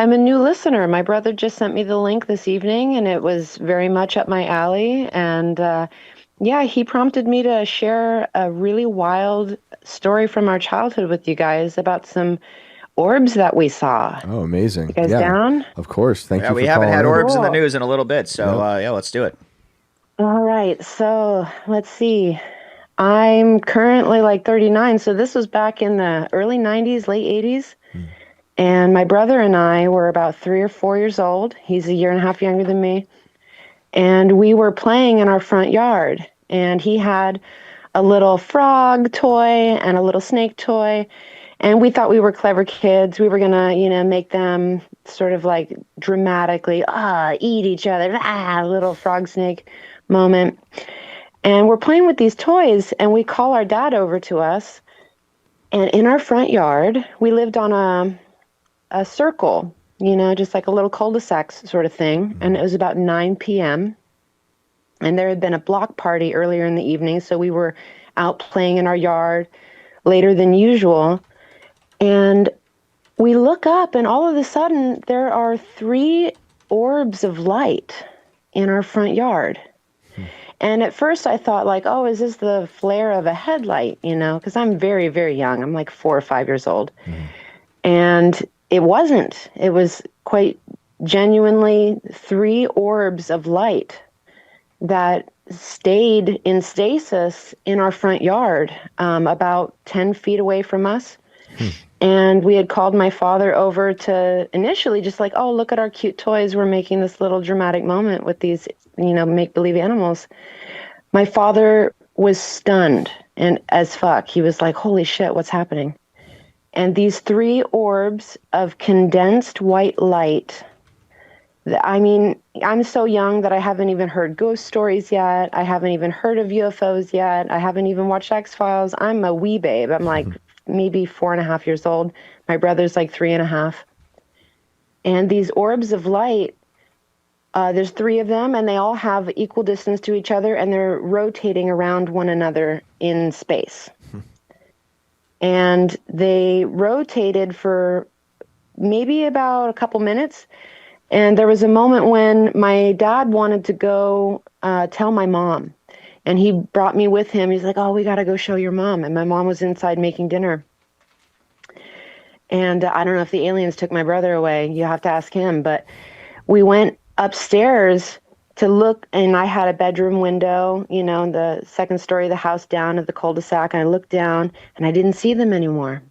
I'm a new listener. My brother just sent me the link this evening, and it was very much up my alley. And yeah, he prompted me to share a really wild story from our childhood with you guys about some orbs that we saw. Oh, amazing. You guys Yeah, down? of course. Thank Yeah, you we for haven't calling had in. orbs in the Cool. news in a little bit, so Yep. yeah, let's do it. All right, so let's see. I'm currently like 39, so this was back in the early 90s, late 80s. And my brother and I were about 3 or 4 years old. He's a year and a half younger than me. And we were playing in our front yard. And he had a little frog toy and a little snake toy. And we thought we were clever kids. We were going to, make them sort of like dramatically, eat each other, little frog snake moment. And we're playing with these toys, and we call our dad over to us. And in our front yard, we lived on a circle, just like a little cul-de-sac sort of thing. And it was about 9 p.m. And there had been a block party earlier in the evening, so we were out playing in our yard later than usual. And we look up, and all of a sudden, there are 3 orbs of light in our front yard. And at first I thought like, oh, is this the flare of a headlight, because I'm very, very young. I'm like 4 or 5 years old. And it wasn't. It was quite genuinely 3 orbs of light that stayed in stasis in our front yard, about 10 feet away from us. And we had called my father over to initially just like, oh, look at our cute toys. We're making this little dramatic moment with these, make-believe animals. My father was stunned and as fuck. He was like, holy shit, what's happening? And these 3 orbs of condensed white light. I mean, I'm so young that I haven't even heard ghost stories yet. I haven't even heard of UFOs yet. I haven't even watched X-Files. I'm a wee babe. I'm like maybe 4.5 years old. My brother's like 3.5. And these orbs of light, there's 3 of them, and they all have equal distance to each other, and they're rotating around one another in space. And they rotated for maybe about a couple minutes. And there was a moment when my dad wanted to go tell my mom. And he brought me with him. He's like, oh, we got to go show your mom. And my mom was inside making dinner. And I don't know if the aliens took my brother away. You have to ask him. But we went upstairs to look, and I had a bedroom window, the second story of the house down at the cul-de-sac. And I looked down, and I didn't see them anymore.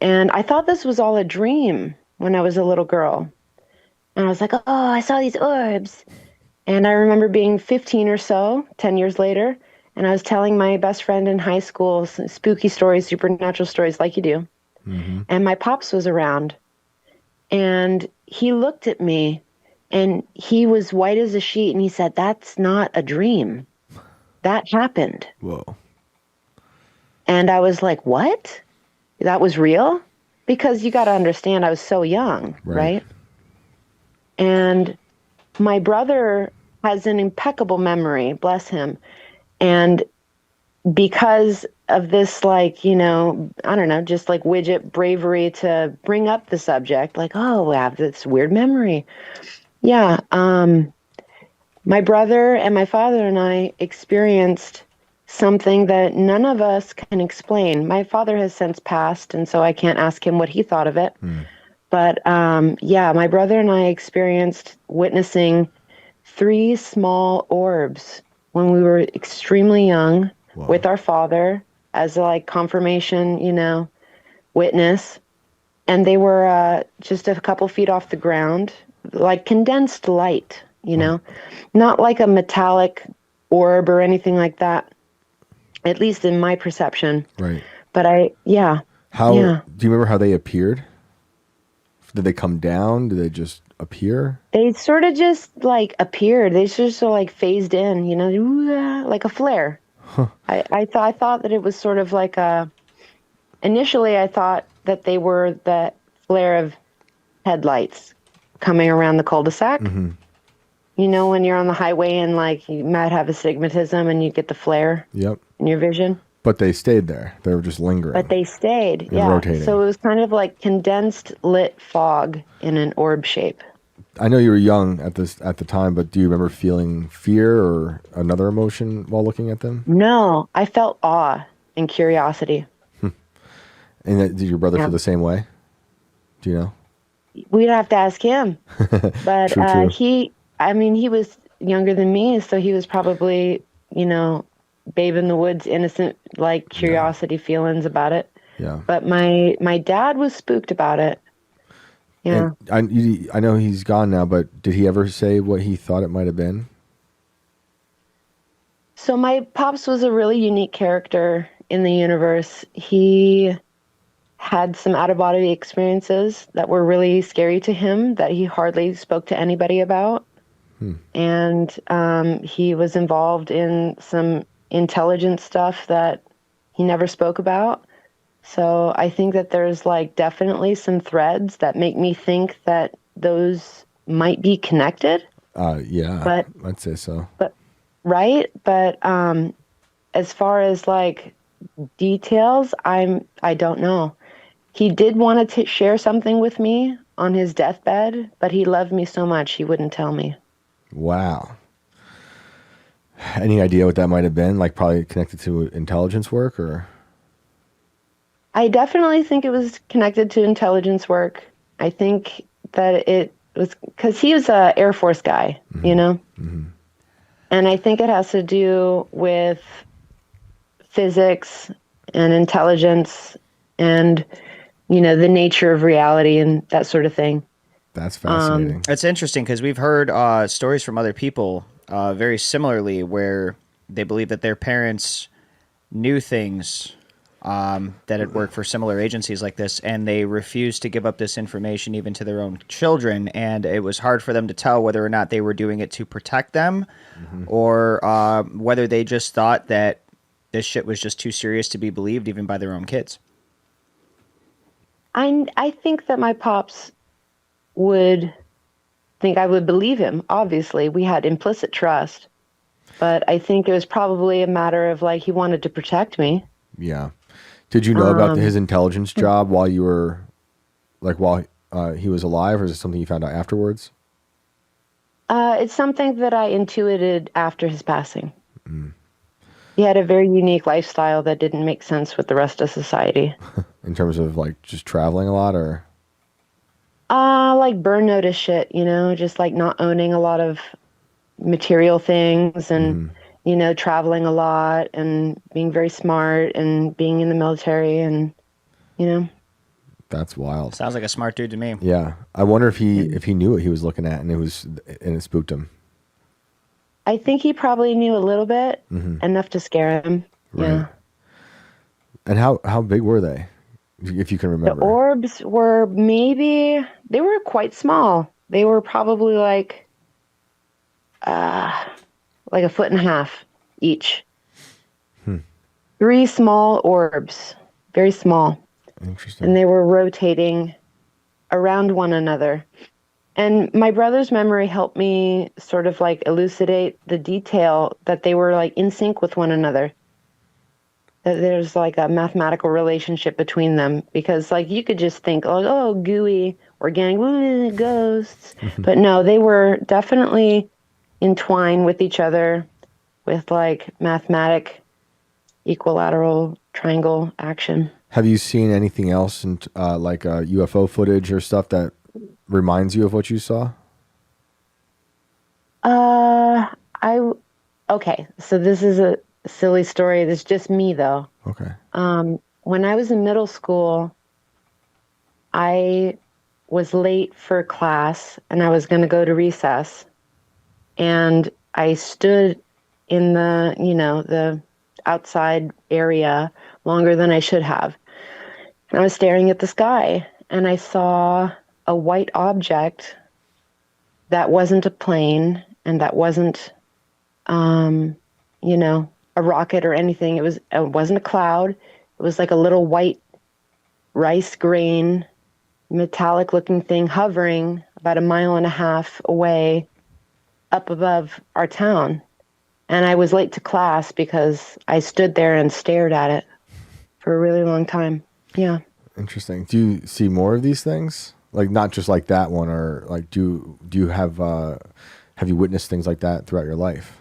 And I thought this was all a dream when I was a little girl. And I was like, oh, I saw these orbs. And I remember being 15 or so, 10 years later, and I was telling my best friend in high school some spooky stories, supernatural stories like you do. And my pops was around. And he looked at me, and he was white as a sheet, and he said, that's not a dream. That happened. Whoa. And I was like, what? That was real? Because you got to understand, I was so young, right? And my brother has an impeccable memory, bless him. And because of this, like, I don't know, just like widget bravery to bring up the subject, like, oh, I have this weird memory. Yeah. My brother and my father and I experienced something that none of us can explain. My father has since passed, and so I can't ask him what he thought of it. But yeah, my brother and I experienced witnessing 3 small orbs when we were extremely young. Wow. With our father as a like confirmation, witness. And they were just a couple feet off the ground, like condensed light, not like a metallic orb or anything like that, at least in my perception. Right. But do you remember how they appeared? Did they come down? Did they just appear? They sort of just like appeared. They just sort of like phased in, like a flare. Huh. I thought that it was sort of like initially I thought that they were the flare of headlights coming around the cul-de-sac. When you're on the highway and like you might have astigmatism and you get the flare in your vision. But they stayed there. They were just lingering but they stayed. and Yeah. rotating. So it was kind of like condensed lit fog in an orb shape. I know you were young at the time, but do you remember feeling fear or another emotion while looking at them? No, I felt awe and curiosity. And did your brother Yeah. feel the same way? Do you know? We'd have to ask him. But True. I mean, he was younger than me, so he was probably, babe in the woods, innocent, like Yeah. curiosity feelings about it. Yeah. But my dad was spooked about it. And Yeah. I know he's gone now, but did he ever say what he thought it might have been? So my pops was a really unique character in the universe. He had some out of body experiences that were really scary to him that he hardly spoke to anybody about. And he was involved in some intelligence stuff that he never spoke about. So I think that there's like definitely some threads that make me think that those might be connected. Yeah, But I'd say so. but right, but as far as like details, I don't know. He did want to share something with me on his deathbed, but he loved me so much he wouldn't tell me. Wow. Any idea what that might have been? Like probably connected to intelligence work or? I definitely think it was connected to intelligence work. I think that it was because he was a Air Force guy, and I think it has to do with physics and intelligence and, the nature of reality and that sort of thing. That's fascinating. It's interesting because we've heard stories from other people very similarly where they believe that their parents knew things that had worked for similar agencies like this, and they refused to give up this information even to their own children. And it was hard for them to tell whether or not they were doing it to protect them or whether they just thought that this shit was just too serious to be believed even by their own kids. I think that my pops would think I would believe him. Obviously, we had implicit trust, but I think it was probably a matter of like he wanted to protect me. Yeah. Did you know about his intelligence job while you were, like, while he was alive, or is it something you found out afterwards? It's something that I intuited after his passing. He had a very unique lifestyle that didn't make sense with the rest of society. In terms of like just traveling a lot, or? Like burn notice shit, just like not owning a lot of material things and, traveling a lot and being very smart and being in the military and, That's wild. Sounds like a smart dude to me. Yeah. I wonder if he knew what he was looking at and it spooked him. I think he probably knew a little bit, enough to scare him. Right. Yeah. And how big were they? If you can The remember. orbs were they were quite small. They were probably like a foot and a half each. 3 small orbs, very small. Interesting. And they were rotating around one another. And my brother's memory helped me sort of like elucidate the detail that they were like in sync with one another. That there's like a mathematical relationship between them because like you could just think, oh, gooey, organic, ghosts. But no, they were definitely entwined with each other with like mathematic equilateral triangle action. Have you seen anything else in like UFO footage or stuff that reminds you of what you saw? Okay, so this is a silly story. This is just me though. Okay. When I was in middle school, I was late for class and I was going to go to recess. And I stood in the outside area longer than I should have. And I was staring at the sky and I saw a white object that wasn't a plane and that wasn't, a rocket or anything. It wasn't a cloud. It was like a little white rice grain, metallic looking thing hovering about 1.5 miles away up above our town. And I was late to class because I stood there and stared at it for a really long time. Yeah. Interesting. Do you see more of these things? Like not just like that one, or like do you have you witnessed things like that throughout your life?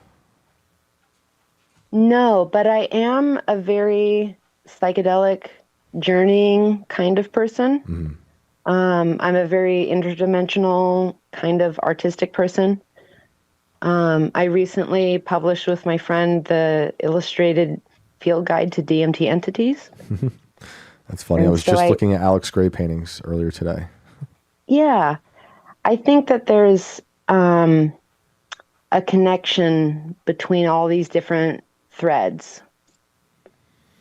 No, but I am a very psychedelic journeying kind of person. I'm a very interdimensional kind of artistic person. I recently published with my friend the illustrated field guide to DMT entities. That's funny. And I was so just looking at Alex Gray paintings earlier today. Yeah, I think that there's a connection between all these different threads.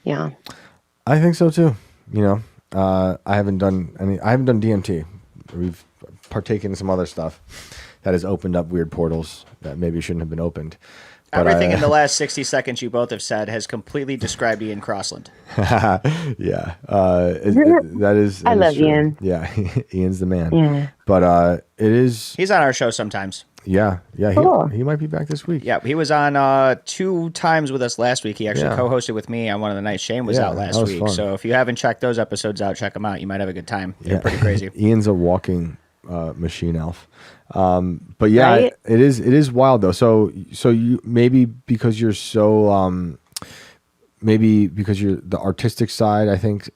Yeah. I think so too. You know, I haven't done DMT. We've partaken in some other stuff that has opened up weird portals that maybe shouldn't have been opened. But Everything in the last 60 seconds you both have said has completely described Ian Crossland. Yeah, that is. I love true. Ian. Yeah, Ian's the man. Yeah. But it is. He's on our show sometimes. Yeah. Cool. He might be back this week. Yeah, he was on 2 times with us last week. He actually Yeah. co-hosted with me on one of the nights Shane was Yeah, out last that was week. fun. So if you haven't checked those episodes out, check them out. You might have a good time. They're pretty crazy. Ian's a walking machine elf. But yeah, Right? it is wild though. So you maybe because you're so maybe because you're the artistic side, I think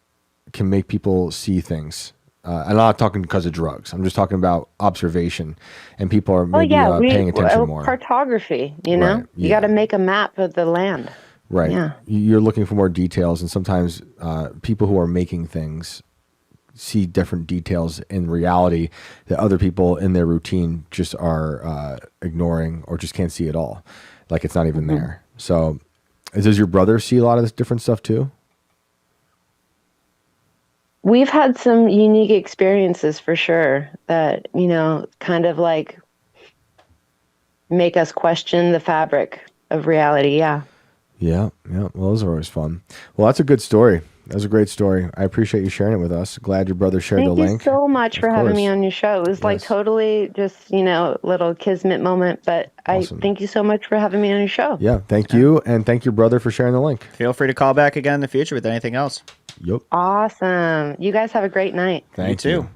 can make people see things. I'm not talking because of drugs. I'm just talking about observation, and people are maybe paying attention more. Cartography, you know? Right, You yeah. got to make a map of the land. Right. Yeah. You're looking for more details, and sometimes people who are making things see different details in reality that other people in their routine just are ignoring or just can't see at all. Like it's not even there. So does your brother see a lot of this different stuff too? We've had some unique experiences for sure that, you know, kind of like make us question the fabric of reality. Yeah. Yeah. Well, those are always fun. Well, that's a good story. That's a great story. I appreciate you sharing it with us. Glad your brother shared the link. Thank you so much for having me course. on your show. It was like Yes. totally just, you know, little kismet moment, but Awesome. I thank you so much for having me on your show. Yeah. Thank you. And thank your brother for sharing the link. Feel free to call back again in the future with anything else. Yep. Awesome. You guys have a great night. Thank You you. too.